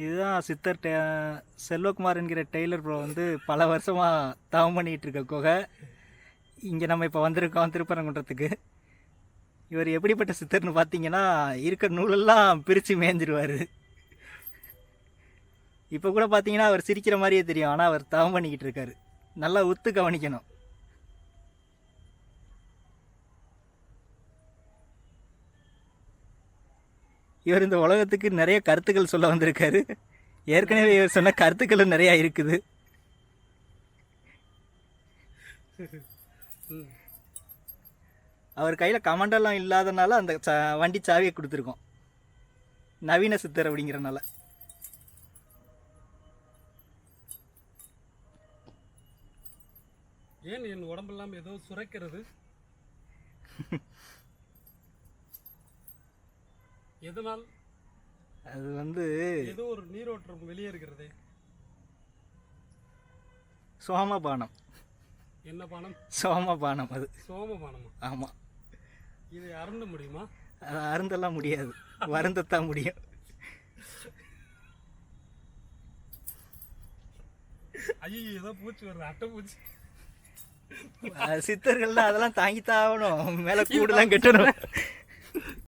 இதுதான் சித்தர் செல்வகுமார் என்கிற டெய்லர் ப்ரோ வந்து பல வருஷமாக தவம் பண்ணிகிட்டு இருக்க குகை. இங்கே நம்ம இப்போ வந்திருக்கோம் திருப்பரங்குன்றத்துக்கு. இவர் எப்படிப்பட்ட சித்தர்னு பார்த்தீங்கன்னா இருக்கிற நூலெல்லாம் பிரித்து மேய்ஞ்சிருவார். இப்போ கூட பார்த்தீங்கன்னா அவர் சிரிக்கிற மாதிரியே தெரியும், ஆனால் அவர் தவம் பண்ணிக்கிட்டு இருக்காரு. நல்லா உத்து கவனிக்கணும். இவர் இந்த உலகத்துக்கு நிறைய கருத்துக்கள் சொல்ல வந்திருக்காரு. ஏற்கனவே இவர் சொன்ன கருத்துக்களும் நிறையா இருக்குது. அவர் கையில் கமாண்டெல்லாம் இல்லாதனால அந்த வண்டி சாவியை கொடுத்துருக்கோம், நவீன சித்தர் அப்படிங்கிறனால. ஏன் என் உடம்பெல்லாம் ஏதோ சுரைக்கிறது? எதனால்? அது வந்து ஏதோ ஒரு நீரோட்டம் வெளியே இருக்கிறதே. சோமபானம். என்ன பானம்? சோமபானம். அது சோமபானமா? ஆமாம். இதை அருந்த முடியுமா? அது அருந்தெல்லாம் முடியாது, வருந்தத்தான் முடியும். ஐயோ, ஏதோ பூச்சி வருது, அட்டை பூச்சி. சித்தர்கள்லாம் அதெல்லாம் தாங்கித்தான் ஆகணும், மேலே கூடலாம் கட்டணும்.